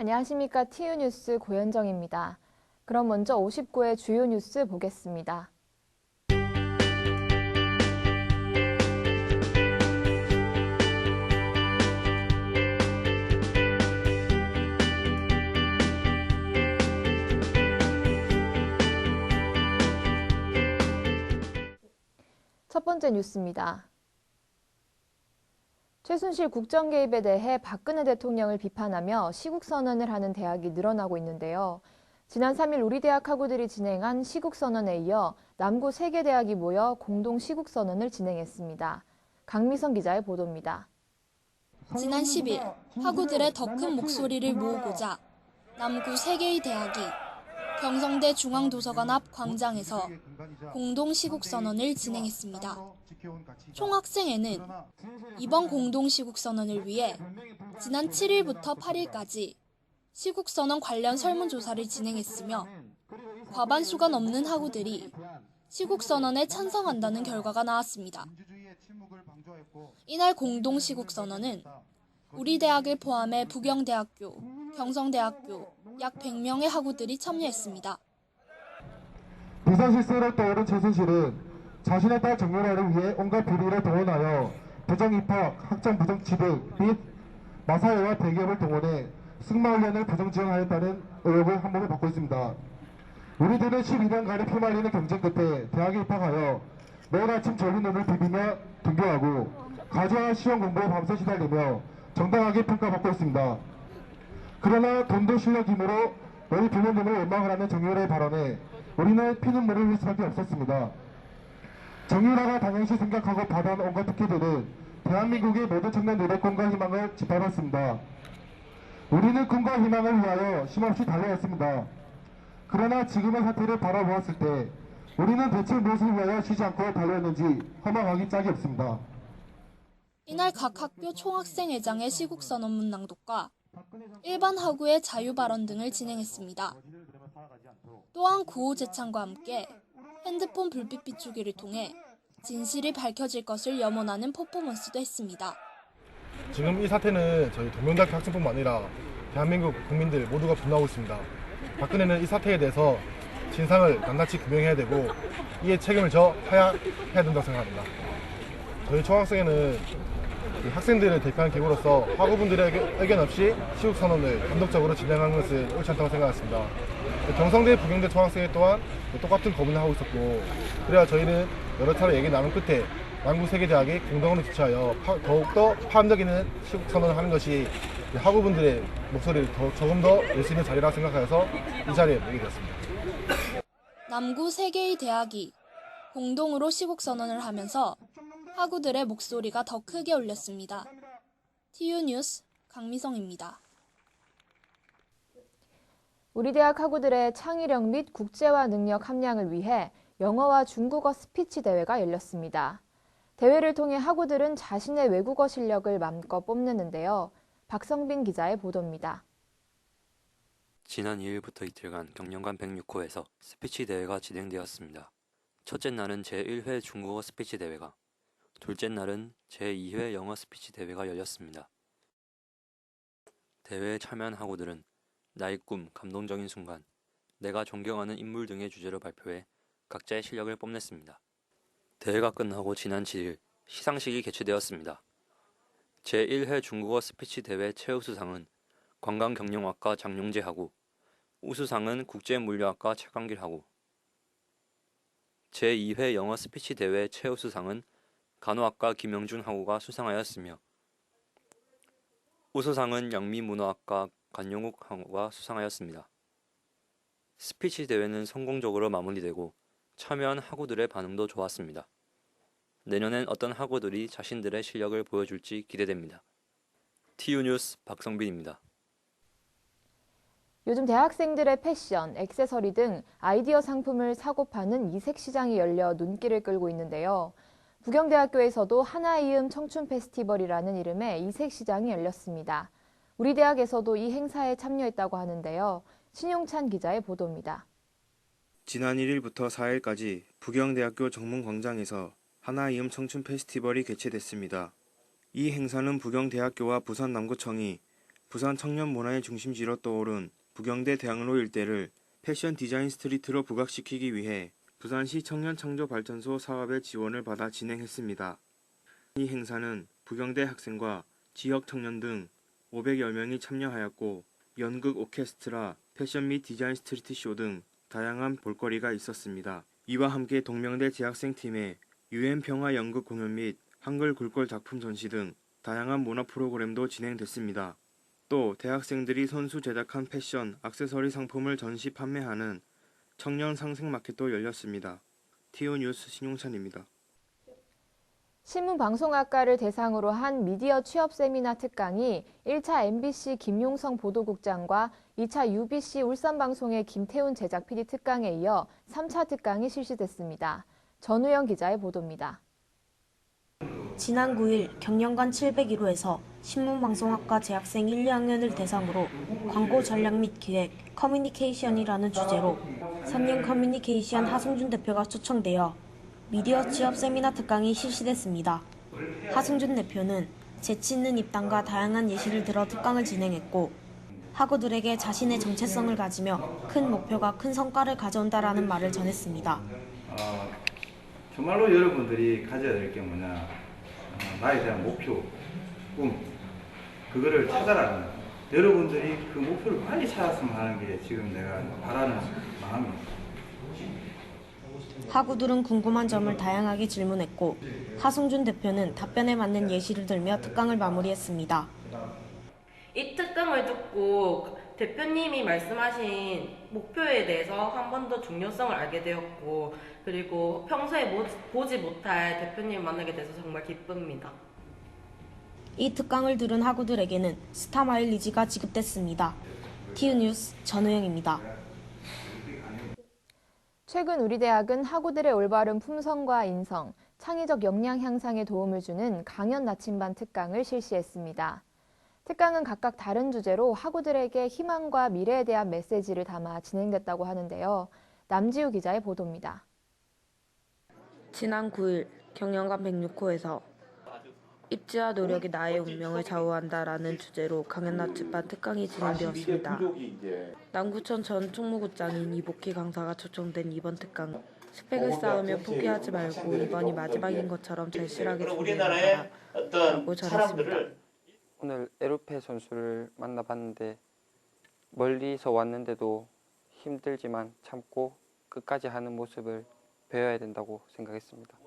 안녕하십니까. TU뉴스 고현정입니다. 그럼 먼저 59의 주요 뉴스 보겠습니다. 첫 번째 뉴스입니다. 최순실 국정 개입에 대해 박근혜 대통령을 비판하며 시국선언을 하는 대학이 늘어나고 있는데요. 지난 3일 우리 대학 학우들이 진행한 시국선언에 이어 남구 3개 대학이 모여 공동 시국선언을 진행했습니다. 강미성 기자의 보도입니다. 지난 10일 학우들의 더 큰 목소리를 모으고자 남구 3개의 대학이 경성대 중앙도서관 앞 광장에서 공동 시국선언을 진행했습니다. 총학생회는 이번 공동 시국선언을 위해 지난 7일부터 8일까지 시국선언 관련 설문조사를 진행했으며 과반수가 넘는 학우들이 시국선언에 찬성한다는 결과가 나왔습니다. 이날 공동 시국선언은 우리 대학을 포함해 부경대학교, 경성대학교 약 100명의 학우들이 참여했습니다. 비상실세로 떠오른 최순실은 자신의 딸 정유라를 위해 온갖 비리를 동원하여 부정입학, 학점 부정 취득 및 마사회와 대기업을 동원해 승마훈련을 부정 지원하였다는 의혹을 한몸에 받고 있습니다. 우리들은 12년간의 피말리는 경쟁 끝에 대학에 입학하여 매일 아침 졸린 눈을 비비며 등교하고 과제와 시험 공부에 밤새 시달리며 정당하게 평가받고 있습니다. 그러나 돈도 실력 힘으로 너희 부모님을 원망하라는 정유라의 발언에 우리는 피눈물을 흘릴 수밖에 없었습니다. 정유라가 당연시 생각하고 받아온 온갖 특혜들은 대한민국의 모든 청년들의 꿈과 희망을 짓밟았습니다. 우리는 꿈과 희망을 위하여 쉼없이 달려왔습니다. 그러나 지금의 사태를 바라보았을 때 우리는 대체 무엇을 위하여 쉬지 않고 달려왔는지 허망하기 짝이 없습니다. 이날 각 학교 총학생회장의 시국선언문 낭독과 일반 학우의 자유발언 등을 진행했습니다. 또한 구호 제창과 함께 핸드폰 불빛 비추기를 통해 진실이 밝혀질 것을 염원하는 퍼포먼스도 했습니다. 지금 이 사태는 저희 동명대학교 학생뿐만 아니라 대한민국 국민들 모두가 분노하고 있습니다. 박근혜는 이 사태에 대해서 진상을 낱낱이 규명해야 되고 이에 책임을 져야 해야 된다고 생각합니다. 저희 총학생회는 학생들을 대표한 기구로서 학우분들의 의견 없이 시국선언을 단독적으로 진행하는 것은 옳지 않다고 생각했습니다. 경성대, 부경대 총학생회 또한 똑같은 고민을 하고 있었고, 그래야 저희는 여러 차례 얘기 나눈 끝에 남구 3개 대학이 공동으로 지체하여 더욱더 파급력 있는 시국선언을 하는 것이 학우분들의 목소리를 조금 더 낼 수 있는 자리라고 생각하여서 이 자리에 모이게 되었습니다. 남구 3개의 대학이 공동으로 시국선언을 하면서 학우들의 목소리가 더 크게 울렸습니다. TU뉴스 강미성입니다. 우리 대학 학우들의 창의력 및 국제화 능력 함량을 위해 영어와 중국어 스피치 대회가 열렸습니다. 대회를 통해 학우들은 자신의 외국어 실력을 맘껏 뽐내는데요. 박성빈 기자의 보도입니다. 지난 2일부터 이틀간 경영관 106호에서 스피치 대회가 진행되었습니다. 첫째 날은 제1회 중국어 스피치 대회가, 둘째 날은 제2회 영어 스피치 대회가 열렸습니다. 대회에 참여한 학우들은 나의 꿈, 감동적인 순간, 내가 존경하는 인물 등의 주제로 발표해 각자의 실력을 뽐냈습니다. 대회가 끝나고 지난 7일 시상식이 개최되었습니다. 제1회 중국어 스피치 대회 최우수상은 관광경영학과 장용재 학우, 우수상은 국제물류학과 최강길 학우, 제2회 영어 스피치 대회 최우수상은 간호학과 김영준 학우가 수상하였으며 우수상은 영미문화학과 관용욱 학우가 수상하였습니다. 스피치 대회는 성공적으로 마무리되고 참여한 학우들의 반응도 좋았습니다. 내년엔 어떤 학우들이 자신들의 실력을 보여줄지 기대됩니다. TU뉴스 박성빈입니다. 요즘 대학생들의 패션, 액세서리 등 아이디어 상품을 사고 파는 이색 시장이 열려 눈길을 끌고 있는데요. 부경대학교에서도 하나이음 청춘 페스티벌이라는 이름의 이색 시장이 열렸습니다. 우리 대학에서도 이 행사에 참여했다고 하는데요. 신용찬 기자의 보도입니다. 지난 1일부터 4일까지 부경대학교 정문광장에서 하나이음 청춘 페스티벌이 개최됐습니다. 이 행사는 부경대학교와 부산남구청이 부산 청년 문화의 중심지로 떠오른 부경대 대학로 일대를 패션 디자인 스트리트로 부각시키기 위해 부산시 청년창조발전소 사업의 지원을 받아 진행했습니다. 이 행사는 부경대 학생과 지역 청년 등 500여 명이 참여하였고 연극 오케스트라, 패션 및 디자인 스트리트 쇼 등 다양한 볼거리가 있었습니다. 이와 함께 동명대 재학생팀의 UN 평화 연극 공연 및 한글 글꼴 작품 전시 등 다양한 문화 프로그램도 진행됐습니다. 또 대학생들이 선수 제작한 패션, 액세서리 상품을 전시 판매하는 청년 상생 마켓도 열렸습니다. TU 뉴스 신용찬입니다. 신문방송학과를 대상으로 한 미디어 취업 세미나 특강이 1차 MBC 김용성 보도국장과 2차 UBC 울산방송의 김태훈 제작 PD 특강에 이어 3차 특강이 실시됐습니다. 전우영 기자의 보도입니다. 지난 9일 경영관 701호에서 신문방송학과 재학생 1, 2학년을 대상으로 광고 전략 및 기획, 커뮤니케이션이라는 주제로 3년 커뮤니케이션 하승준 대표가 초청되어 미디어 취업 세미나 특강이 실시됐습니다. 하승준 대표는 재치 있는 입담과 다양한 예시를 들어 특강을 진행했고 학우들에게 자신의 정체성을 가지며 큰 목표가 큰 성과를 가져온다라는 말을 전했습니다. 정말로 여러분들이 가져야 될 게 뭐냐, 나에 대한 목표, 꿈, 그거를 찾아라는 거예요. 여러분들이 그 목표를 빨리 찾았으면 하는 게 지금 내가 바라는 마음입니다. 학우들은 궁금한 점을 다양하게 질문했고 하승준 대표는 답변에 맞는 예시를 들며 특강을 마무리했습니다. 이 특강을 듣고 대표님이 말씀하신 목표에 대해서 한 번 더 중요성을 알게 되었고 그리고 평소에 보지 못할 대표님 만나게 돼서 정말 기쁩니다. 이 특강을 들은 학우들에게는 스타 마일리지가 지급됐습니다. TU 뉴스 전우영입니다. 최근 우리 대학은 학우들의 올바른 품성과 인성, 창의적 역량 향상에 도움을 주는 강연 나침반 특강을 실시했습니다. 특강은 각각 다른 주제로 학우들에게 희망과 미래에 대한 메시지를 담아 진행됐다고 하는데요. 남지우 기자의 보도입니다. 지난 9일 경영관 106호에서 입지와 노력이 나의 운명을 좌우한다라는 주제로 강연 나침반 특강이 진행되었습니다. 남구천 전 총무국장인 이복희 강사가 초청된 이번 특강은 스펙을 쌓으며 포기하지 말고 이번이 마지막인 것처럼 절실하게 준비해라고 전했습니다. 오늘 에르페 선수를 만나봤는데 멀리서 왔는데도 힘들지만 참고 끝까지 하는 모습을 배워야 된다고 생각했습니다.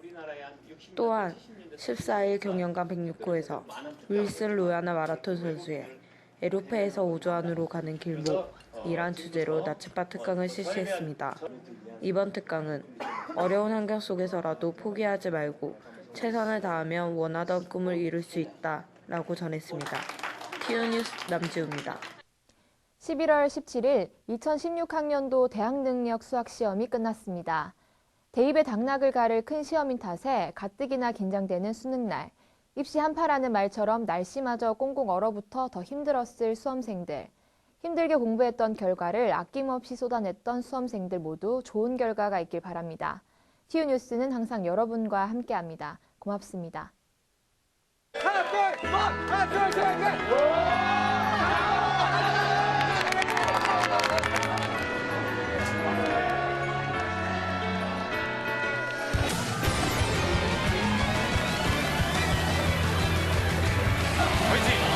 또한 14일 경영관 106호에서 윌슨 로야나 마라톤 선수의 에르페에서 5조 안으로 가는 길목이란 주제로 나침반 특강을 실시했습니다. 이번 특강은 어려운 환경 속에서라도 포기하지 말고 최선을 다하면 원하던 꿈을 이룰 수 있다라고 전했습니다. TU 뉴스 남지우입니다. 11월 17일 2016학년도 대학능력 수학시험이 끝났습니다. 대입의 당락을 가를 큰 시험인 탓에 가뜩이나 긴장되는 수능날. 입시 한파라는 말처럼 날씨마저 꽁꽁 얼어붙어 더 힘들었을 수험생들. 힘들게 공부했던 결과를 아낌없이 쏟아냈던 수험생들 모두 좋은 결과가 있길 바랍니다. TU 뉴스는 항상 여러분과 함께합니다. 고맙습니다. 하나, 둘, 셋! 화이팅!